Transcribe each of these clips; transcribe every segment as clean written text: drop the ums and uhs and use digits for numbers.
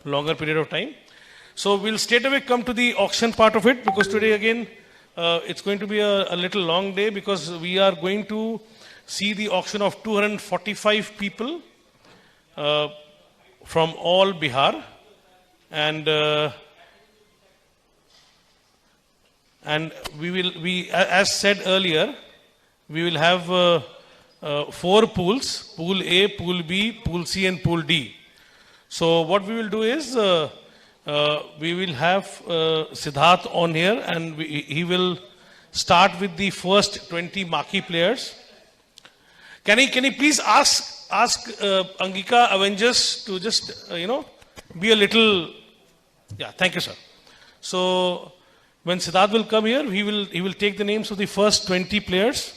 longer period of time. So we'll straight away come to the auction part of it, because today again, it's going to be a little long day, because we are going to see the auction of 245 people from all Bihar. And as said earlier, we will have 4 pools: Pool A, Pool B, Pool C, and Pool D. So what we will do is, we will have Siddharth on here, and he will start with the first 20 marquee players. Can he please ask Angika Avengers to just be a little. Yeah, thank you, sir. So when Siddharth will come here, he will take the names of the first 20 players.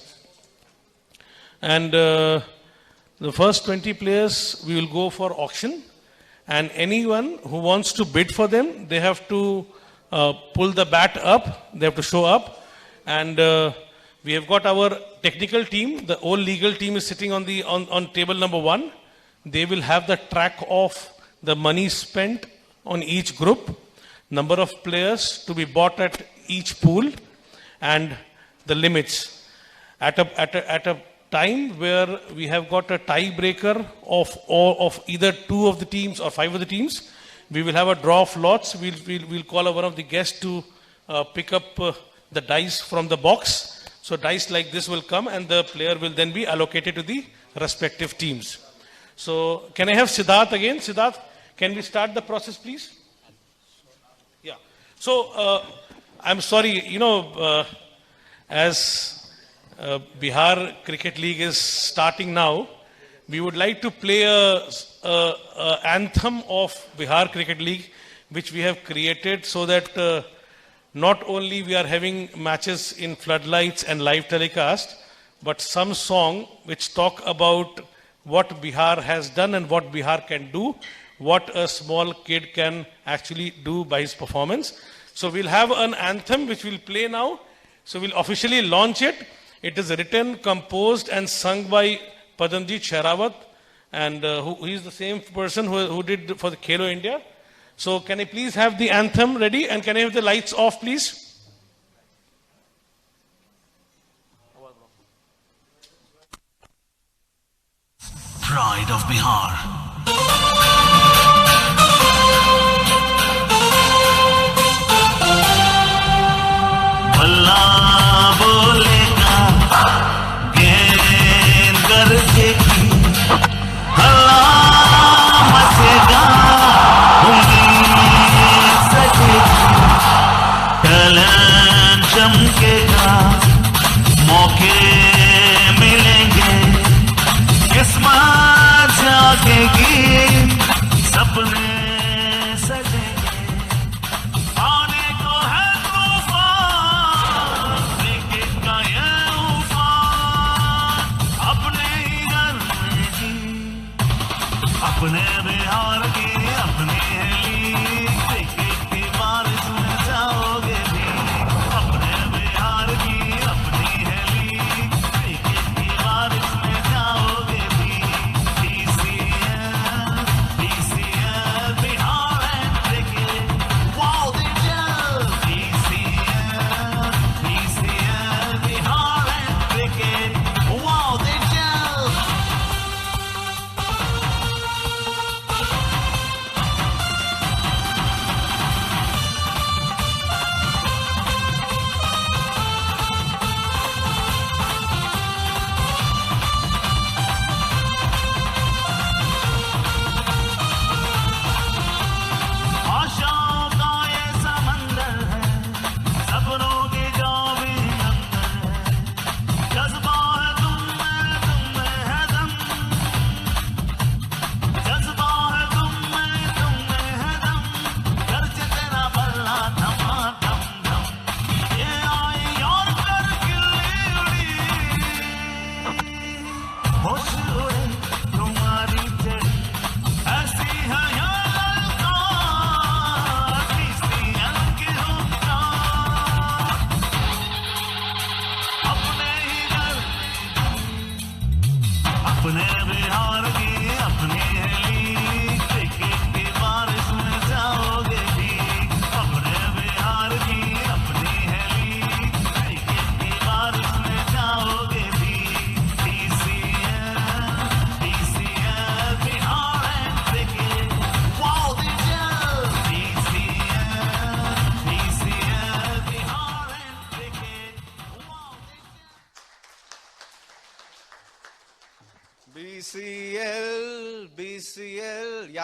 And the first 20 players we will go for auction. And anyone who wants to bid for them, they have to pull the bat up. They have to show up. And we have got our technical team. The whole legal team is sitting on table number 1. They will have the track of the money spent on each group, number of players to be bought at each pool, and the limits. At a time where we have got a tiebreaker of either 2 of the teams or 5 of the teams, we will have a draw of lots. We'll call one of the guests to pick up the dice from the box. So dice like this will come, and the player will then be allocated to the respective teams. So can I have Siddharth again? Siddharth, can we start the process, please? Yeah. So I'm sorry, as Bihar Cricket League is starting now, we would like to play a anthem of Bihar Cricket League, which we have created so that not only we are having matches in floodlights and live telecast, but some song which talk about what Bihar has done and what Bihar can do, what a small kid can actually do by his performance. So we'll have an anthem which we'll play now. So we'll officially launch it. It is written, composed and sung by Padamjit Shehrawat, and who is the same person who did for the Khelo India. So can I please have the anthem ready, and can I have the lights off, please? Pride of Bihar.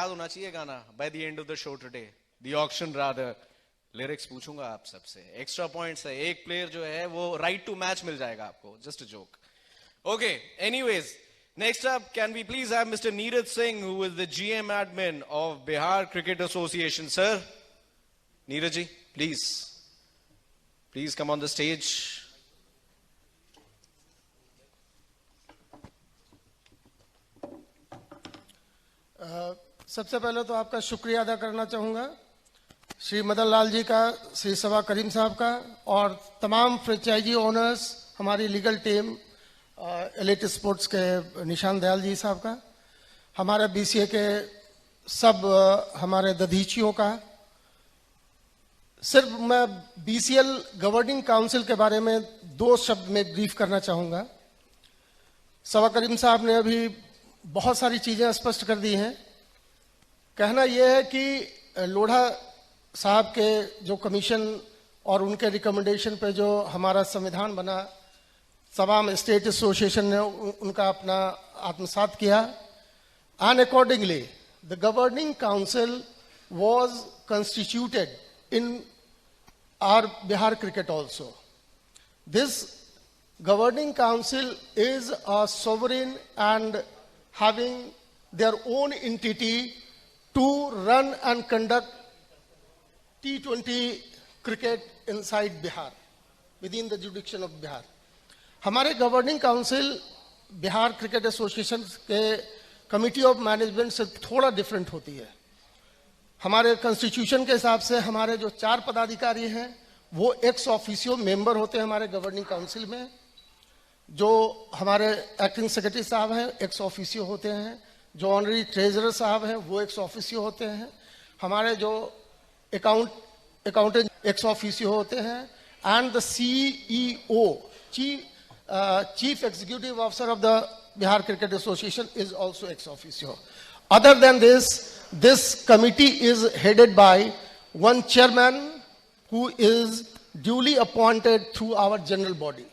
याद होना चाहिए गाना by the end of the show today, the auction rather. Lyrics पूछूंगा आप सबसे, extra points है, एक player जो है वो राइट टू मैच मिल जाएगा आपको, just a joke. Okay, anyways, next up can we please have mister Neeraj Singh, who is the GM admin of Bihar cricket association. Sir Neeraj ji, please come on the stage. सबसे पहले तो आपका शुक्रिया अदा करना चाहूँगा, श्री मदन लाल जी का, श्री सवा करीम साहब का, और तमाम फ्रेंचाइजी ओनर्स, हमारी लीगल टीम, एलिट स्पोर्ट्स के निशान दयाल जी साहब का, हमारे BCA के सब हमारे दधीचियों का. सिर्फ मैं BCL गवर्निंग काउंसिल के बारे में 2 शब्द में ब्रीफ करना चाहूँगा. सवा करीम साहब ने अभी बहुत सारी चीज़ें स्पष्ट कर दी हैं. कहना यह है कि लोढ़ा साहब के जो कमीशन और उनके रिकमेंडेशन पे जो हमारा संविधान बना, तमाम स्टेट एसोसिएशन ने उनका अपना आत्मसात किया. And accordingly the governing council was constituted in our Bihar cricket also. This governing council is a sovereign and having their own entity to run and conduct T20 cricket inside Bihar, within the jurisdiction of Bihar. हमारे governing council Bihar cricket association के committee of management से थोड़ा different होती है. हमारे constitution के हिसाब से हमारे जो 4 पदाधिकारी हैं वो एक्स ऑफिशियो मेंबर होते हैं हमारे गवर्निंग काउंसिल में. जो हमारे एक्टिंग सेक्रेटरी साहब हैं एक्स ऑफिसियो होते हैं, जो ऑनरी ट्रेजरर साहब हैं वो एक्स ऑफिसियो होते हैं, हमारे जो अकाउंटेंट एक्स ऑफिसियो होते हैं, and the CEO chief executive officer of the Bihar cricket association is also ex officio. Other than this committee is headed by one chairman who is duly appointed through our general body.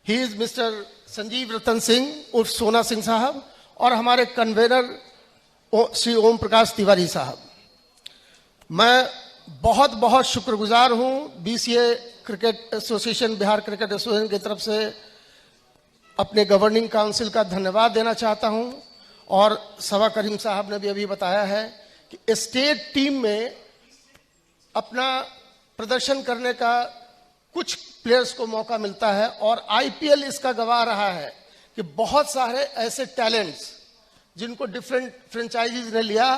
He is mister Sanjeev Ratan Singh उर्फ सोना सिंह साहब, और हमारे convener Shri Om Prakash Tiwari sahab. मैं बहुत बहुत शुक्रगुजार हूं BCA cricket association, Bihar cricket association की तरफ से अपने गवर्निंग काउंसिल का धन्यवाद देना चाहता हूं. और सवा करीम साहब ने भी अभी बताया है कि स्टेट टीम में अपना प्रदर्शन करने का कुछ प्लेयर्स को मौका मिलता है, और IPL इसका गवाह रहा है कि बहुत सारे ऐसे टैलेंट्स जिनको डिफरेंट फ्रेंचाइजीज ने लिया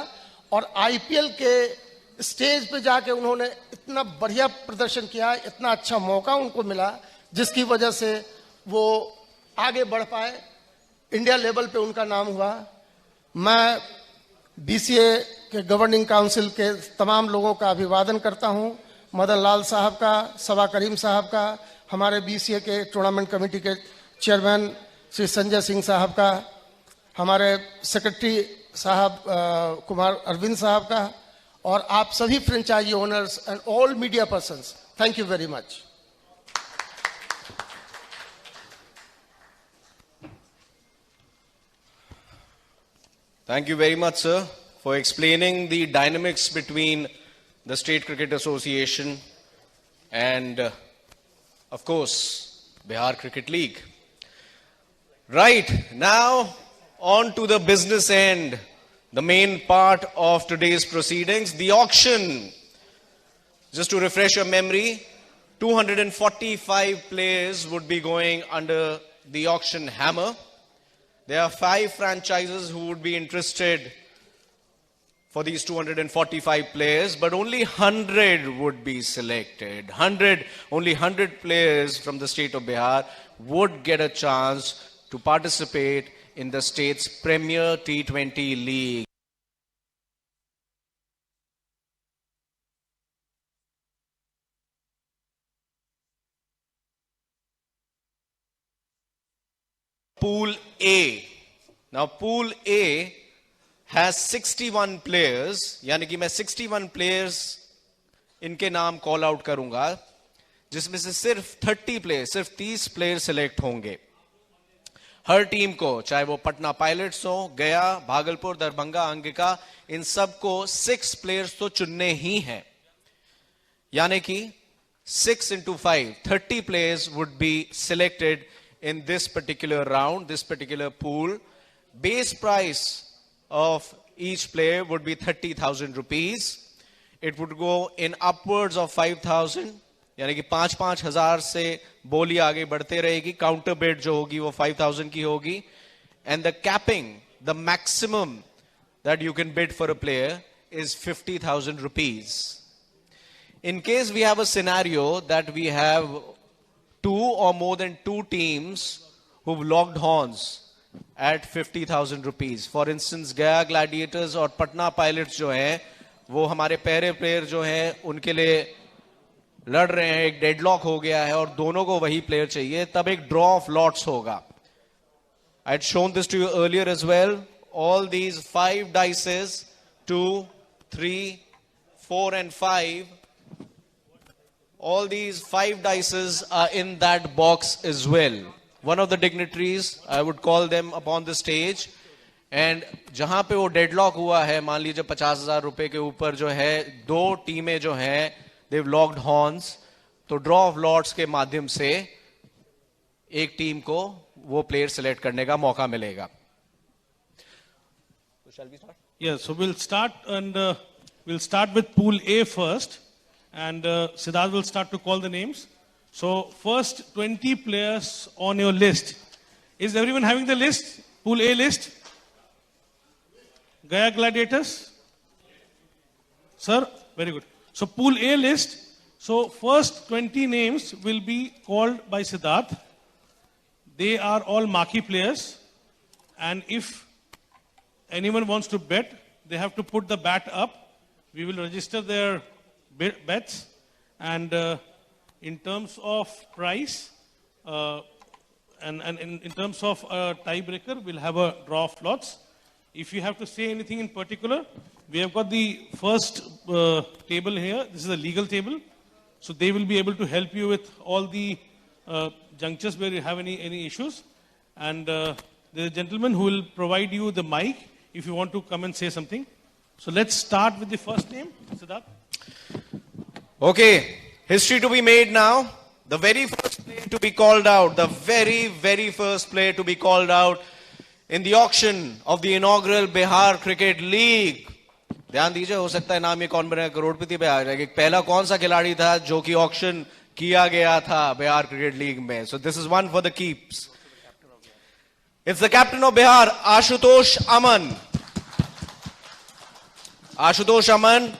और IPL के स्टेज पे जाके उन्होंने इतना बढ़िया प्रदर्शन किया, इतना अच्छा मौका उनको मिला, जिसकी वजह से वो आगे बढ़ पाए, इंडिया लेवल पे उनका नाम हुआ. मैं BCA के गवर्निंग काउंसिल के तमाम लोगों का अभिवादन करता हूं, मदन लाल साहब का, सवा करीम साहब का, हमारे BCA के टूर्नामेंट कमेटी के चेयरमैन श्री संजय सिंह साहब का, हमारे सेक्रेटरी साहब कुमार अरविंद साहब का, और आप सभी franchisee owners and all media persons. Thank you very much. Thank you very much, sir, for explaining the dynamics between the State Cricket Association and, of course, Bihar Cricket League. Right, now on to the business end, the main part of today's proceedings, the auction. Just to refresh your memory, 245 players would be going under the auction hammer. There are 5 franchises who would be interested for these 245 players, but only 100 would be selected. Only 100 players from the state of Bihar would get a chance to participate in the state's premier T20 league. Pool A. Now, Pool A has 61 players, यानी कि मैं 61 players इनके नाम call out करूंगा, जिसमें से सिर्फ 30 player select होंगे. हर टीम को, चाहे वो पटना पायलट्स हो, गया, भागलपुर, दरभंगा, अंगिका, इन सबको 6 प्लेयर्स तो चुनने ही हैं, यानी कि 6 into 5, 30 players would be selected in this particular round, this particular pool. Base price of each player would be 30,000 rupees. It would go in upwards of 5,000, यानी कि 5,000 से बोली आगे बढ़ते रहेगी. काउंटर बिड जो होगी वो 5,000 की होगी. And the capping, the maximum that you can bid for a player is 50,000 rupees. In case we have a scenario that we have 2 or more than 2 teams who've locked horns at 50,000 rupees. For instance, Gaya Gladiators और Patna Pilots जो हैं, वो हमारे पहले player जो हैं उनके लिए लड़ रहे हैं, एक डेडलॉक हो गया है और दोनों को वही प्लेयर चाहिए, तब एक ड्रॉ ऑफ लॉट्स होगा. I had shown this to you earlier as well. All these 5 dices, 2, 3, 4 and 5, all these 5 dices are in that box as well. One of the dignitaries, I would call them upon the stage, and जहां पे वो deadlock हुआ है, मान लीजिए 50,000 रुपए के ऊपर जो है, 2 टीमें जो हैं, they've locked horns, तो ड्रॉ ऑफ लॉट्स के माध्यम से एक टीम को वो प्लेयर सिलेक्ट करने का मौका मिलेगा. Yeah, so we'll start with Pool A first, and Siddharth will start to call the names. So first 20 players on your list. Is everyone having the list? Pool A list? Gaya Gladiators? Sir, very good. So Pool A list. So first 20 names will be called by Siddharth. They are all marquee players, and if anyone wants to bet, they have to put the bat up. We will register their bets, and in terms of price, and in terms of a tiebreaker, we'll have a draw of lots. If you have to say anything in particular, we have got the first table here. This is a legal table, so they will be able to help you with all the junctures where you have any issues. And there's a gentleman who will provide you the mic if you want to come and say something. So let's start with the first name, Siddharth. Okay, history to be made now. The very first player to be called out, the very first player to be called out in the auction of the inaugural Bihar Cricket League. ध्यान दीजिए, हो सकता है नाम ये कौन बनेगा, करोड़पति पे आ जाएगा. पहला कौन सा खिलाड़ी था जो कि ऑक्शन किया गया था बिहार क्रिकेट लीग में? So this is one for the keeps. It's the captain of Bihar, Ashutosh Aman. Ashutosh Aman.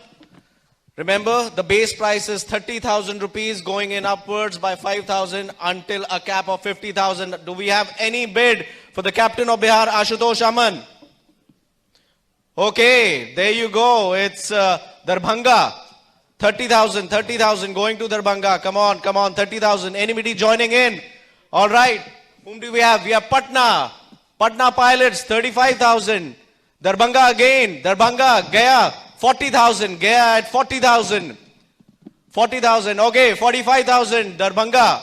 Remember, the base price is 30,000 rupees, going in upwards by 5,000 until a cap of 50,000. Do we have any bid for the captain of Bihar, Ashutosh Aman? Okay, there you go. It's Darbhanga. 30,000 going to Darbhanga. Come on, 30,000. Anybody joining in? All right. Whom do we have? We have Patna. Patna Pilots, 35,000. Darbhanga again. Darbhanga, Gaya, 40,000. Gaya at 40,000. 40,000. Okay, 45,000. Darbhanga.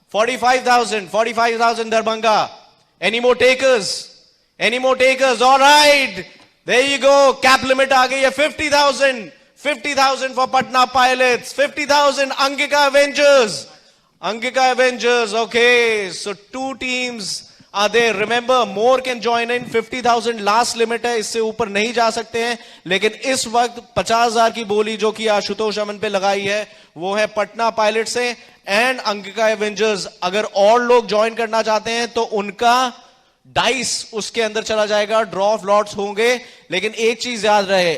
45,000. 45,000 Darbhanga. Any more takers? Any more takers? All right. There you go. Cap limit aa gayi hai. 50,000. 50,000 for Patna Pilots. 50,000 Angika Avengers. Angika Avengers. Okay. So 2 teams are there. Remember, more can join in. 50,000 last limit है. इससे ऊपर नहीं जा सकते हैं. लेकिन इस वक्त 50,000 की बोली जो कि आशुतोष अमन पे लगाई है, वो है पटना पायलट से एंड अंगिका एवेंजर्स. अगर और लोग ज्वाइन करना चाहते हैं तो उनका डाइस उसके अंदर चला जाएगा. ड्रॉ ऑफ लॉट्स होंगे. लेकिन एक चीज याद रहे,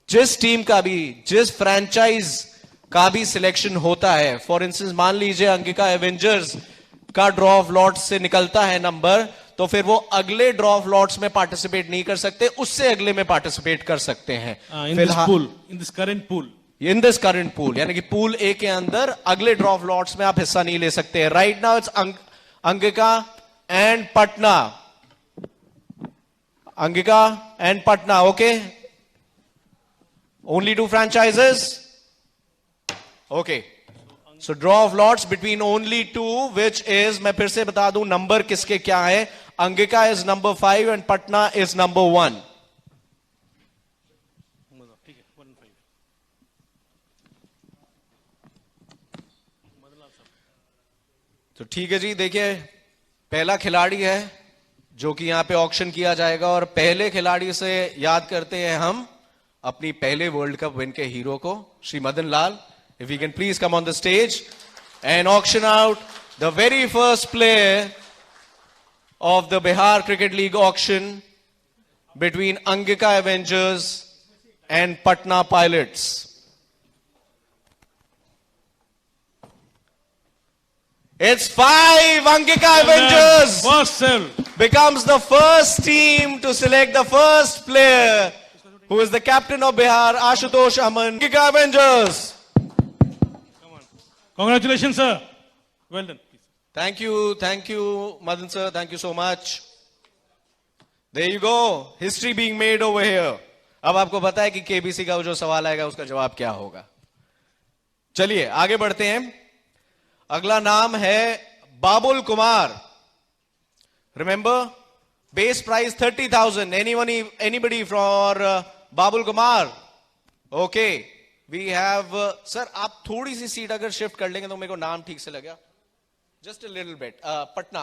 जिस टीम का भी, जिस फ्रेंचाइज का भी सिलेक्शन होता है, फॉर इंस्टेंस मान लीजिए अंगिका एवेंजर्स का ड्रॉ ऑफ लॉट्स से निकलता है नंबर, तो फिर वो अगले ड्रॉ ऑफ लॉट्स में पार्टिसिपेट नहीं कर सकते, उससे अगले में पार्टिसिपेट कर सकते हैं. इन दिस करंट पूल यानी कि पूल ए के अंदर अगले ड्रॉ ऑफ लॉट्स में आप हिस्सा नहीं ले सकते. Right now it's Angika and Patna. Angika and Patna. Okay, only 2 franchises. Okay, so draw of lots between only 2, which is, मैं फिर से बता दूं नंबर किसके क्या है. Angika is number 5 and Patna is number 1. तो ठीक है जी, देखिए पहला खिलाड़ी है जो कि यहां पे ऑक्शन किया जाएगा और पहले खिलाड़ी से याद करते हैं हम अपनी पहले वर्ल्ड कप विन के हीरो को, Shri Madan Lal. If you can please come on the stage and auction out the very first player of the Bihar Cricket League auction between Angika Avengers and Patna Pilots. It's 5 Angika Avengers First sell. becomes the first team to select the first player who is the captain of Bihar, Ashutosh Aman. Angika Avengers. Congratulations, sir. Well done. Thank you, Madan sir. Thank you so much. There you go. History being made over here. अब आपको पता है कि KBC का जो सवाल आएगा उसका जवाब क्या होगा. चलिए आगे बढ़ते हैं. अगला नाम है Babul Kumar. Remember, base price 30,000. Anybody for Babul Kumar? Okay. We have, sir, आप थोड़ी सी सीट अगर शिफ्ट कर लेंगे तो मेरे को नाम ठीक से लगेगा. Just a little bit. Patna.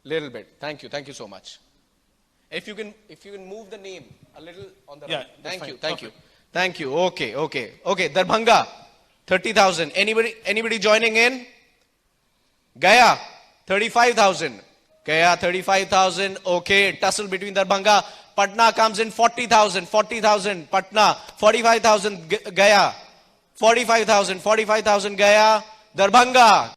Little bit. Thank you so much. If you can move the name a little on the right. Thank you. Okay. Darbhanga. 30,000. Anybody joining in? Gaya. 35,000. Gaya 35,000. Okay. Tussle between Darbhanga. Patna comes in 40,000. 40,000. Patna. 45,000. Gaya. 45,000. Gaya. Darbhanga.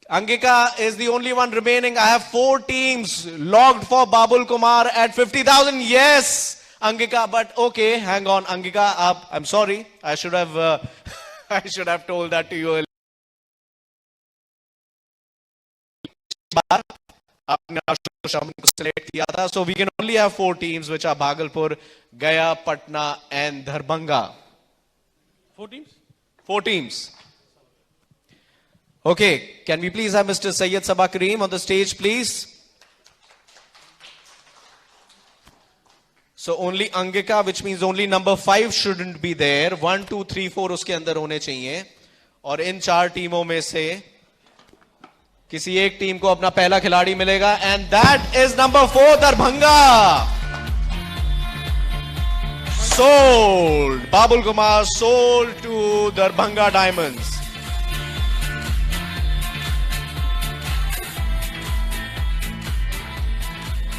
Angika is the only one remaining. I have 4 teams logged for Babul Kumar at 50,000. Yes, Angika, but okay, hang on, Angika. I'm sorry. I should have told that to you earlier. So we can only have 4 teams, which are Bhagalpur, Gaya, Patna, and Darbhanga. 4 teams? 4 teams. Okay, can we please have Mr. Syed Sabah Kareem on the stage, please? So only Angika, which means only number 5 shouldn't be there. 1, 2, 3, 4 उसके अंदर होने चाहिए. और इन 4 टीमों में से किसी एक टीम को अपना पहला खिलाड़ी मिलेगा. And that is number 4, Darbhanga. Sold. Babul Kumar sold to Darbhanga Diamonds.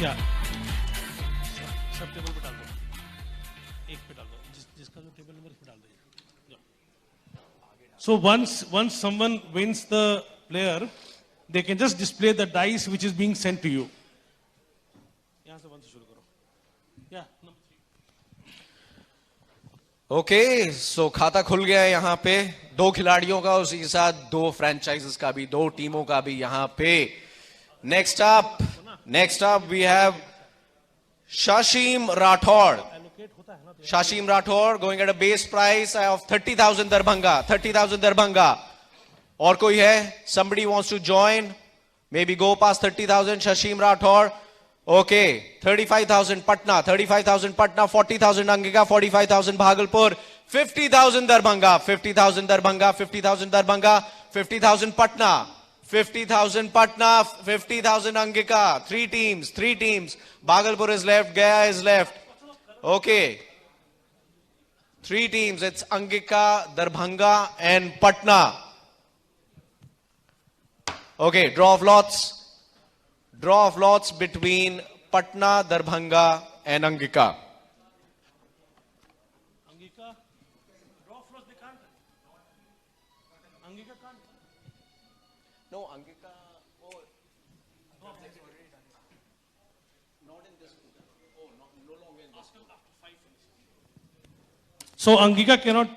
Yeah. सब टेबल पे डाल दो. एक पे डाल दो. जिसका जो टेबल नंबर पे डाल दो. So once someone wins the player, they can just display the dice which is being sent to you. यहाँ से 1 से शुरू करो. Yeah. Number 3. Okay, so खाता खुल गया है यहाँ पे. 2 खिलाड़ियों का, उसी के साथ 2 फ्रेंचाइजेस का भी, 2 टीमों का भी यहाँ पे. Next up we have Shashim Rathod. Shashim Rathod going at a base price of 30,000 Darbhanga. 30,000 Darbhanga. और कोई है? Somebody wants to join? Maybe go past 30,000. Shashim Rathod. Okay. 35,000 Patna. 35,000 Patna. 40,000 Angika. 45,000 Bhagalpur. 50,000 Darbhanga. 50,000 Darbhanga. 50,000 Darbhanga. 50,000 Patna. 50,000 Patna, 50,000 Angika. 3 teams. Bhagalpur is left, Gaya is left. Okay. 3 teams. It's Angika, Darbhanga, and Patna. Okay, draw of lots. Draw of lots between Patna, Darbhanga, and Angika. Angika, draw floors they can't. Angika can't. No, Angika. Oh, not in this. Oh, no longer in this. So Angika cannot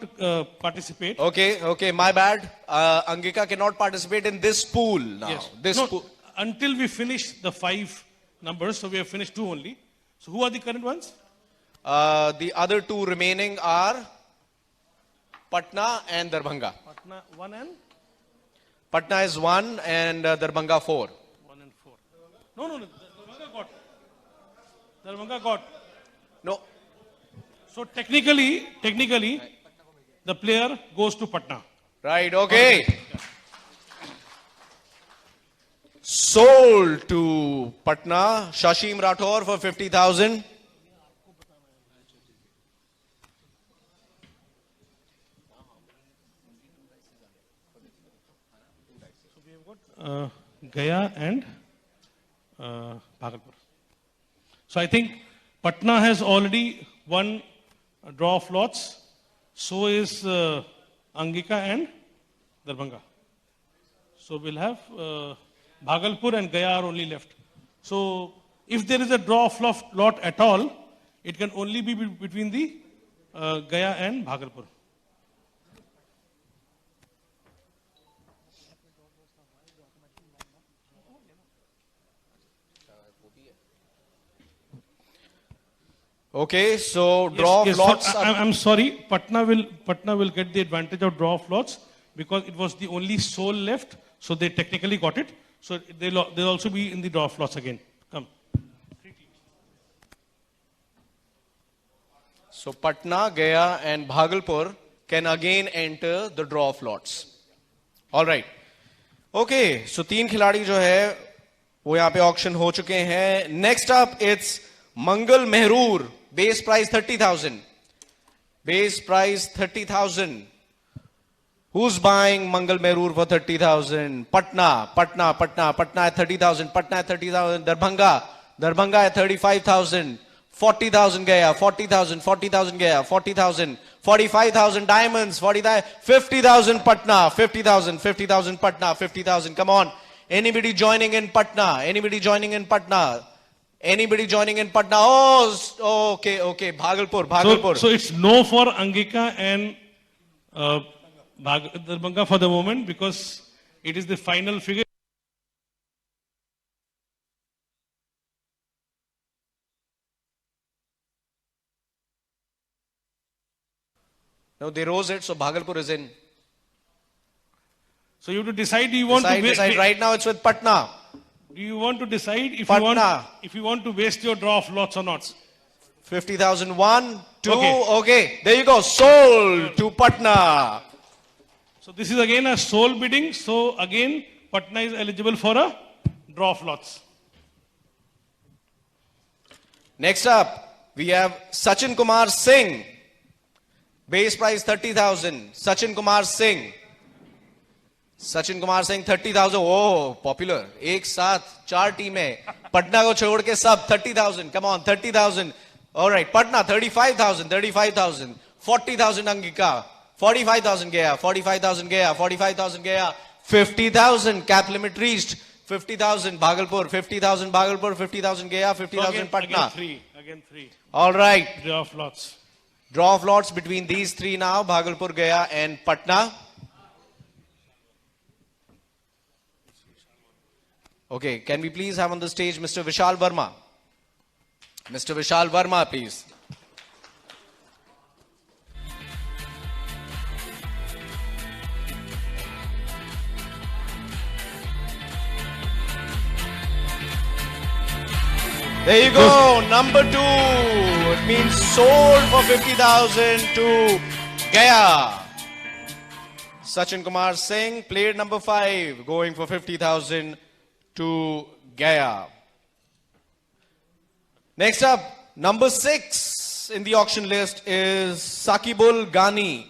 participate. Okay, my bad. Angika cannot participate in this pool now. Yes. This No, pool. until we finish the 5 numbers, so we have finished 2 only. So who are the current ones? The other 2 remaining are Patna and Darbhanga. Patna 1 and Patna is 1 and Darbhanga 4. 1 and No, no, no. Darbhanga got. Darbhanga got. No. So technically, the player goes to Patna. Right, okay. Sold to Patna, Shashim Rathore for 50,000. Gaya and Bhagalpur. So I think Patna has already won a draw of lots. So is Angika and Darbhanga. So we'll have Bhagalpur and Gaya are only left. So if there is a draw of lot at all, it can only be between the Gaya and Bhagalpur. Okay, so draw of Yes, lots. I'm sorry, Patna will get the advantage of draw of lots because it was the only soul left, so they technically got it. So they'll also be in the draw of lots again. Come. So Patna, Gaya and Bhagalpur can again enter the draw of lots. All right. Okay, so तीन खिलाड़ी जो है वो यहाँ पे auction हो चुके हैं. Next up, it's Mangal Mehrur. Base price 30,000. Base price 30,000. Who's buying Mangal Mehrur for 30,000? Patna at 30,000. Patna at 30,000. Darbhanga at 35,000. 40,000 Gaya. 40,000 Gaya. 40,000. 45,000 diamonds. 50,000 Patna. 50,000 Patna. 50,000. Come on. Anybody joining in Patna? Oh, okay. Bhagalpur. So it's no for Angika and Darbhanga for the moment because it is the final figure. No, they rose it, so Bhagalpur is in. So you have to decide. Do you want Decide. Right now it's with Patna. Do you want to decide if Patna. you want to waste your draw of lots or not? 50,000. 1, 2. Okay. There you go. Sold to Patna. So this is again a sole bidding. So again, Patna is eligible for a draw of lots. Next up, we have Sachin Kumar Singh. Base price 30,000. Sachin Kumar Singh 30,000. Oh, popular. एक साथ 4 टीमें. पटना को छोड़ के सब 30,000. Come on, 30,000. All right, Patna 35,000. 40,000 Angika. 45,000 Gaya. 50,000. Cap limit reached. 50,000 Bhagalpur. 50,000 Gaya. 50,000 Patna. Again three. All right. Draw of lots. Draw of lots between these three now. Bhagalpur, Gaya and Patna. Okay, can we please have on the stage Mr. Vishal Verma? Mr. Vishal Verma, please. There you go, number 2. It means sold for 50,000 to Gaya. Sachin Kumar Singh played number 5, going for 50,000 to Gaya. Next up, number 6 in the auction list is Sakibul Ghani.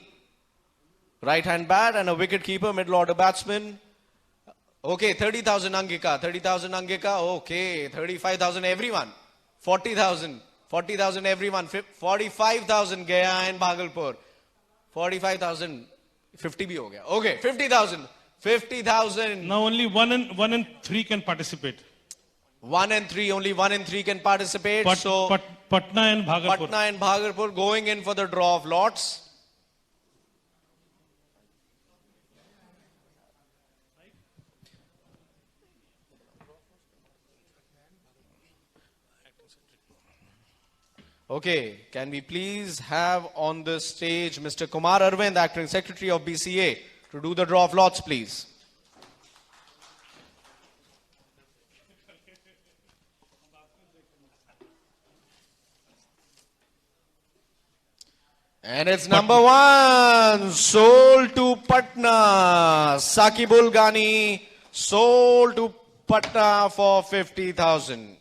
Right hand bat and a wicket keeper, middle order batsman. Okay, 30,000 Angika. Okay, 35,000 everyone. 40,000 everyone. 45,000 Gaya and Bhagalpur. 45,000. 50 bhi ho gaya. Okay, 50,000. 50,000. Now only 1 and 3 can participate. 1 and 3, only 1 and 3 can participate. Patna and Bhagalpur going in for the draw of lots. Okay, can we please have on the stage Mr. Kumar Arvind, Acting Secretary of BCA, to do the draw of lots, please. And it's number one, sold to Patna. Sakibul Ghani sold to Patna for 50,000.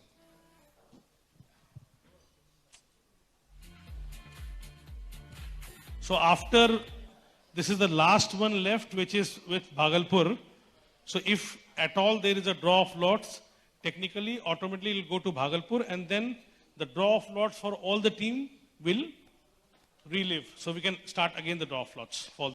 So after, this is the last one left, which is with Bhagalpur. So if at all there is a draw of lots, technically, automatically it will go to Bhagalpur, and then the draw of lots for all the team will relive. So we can start again the draw of lots for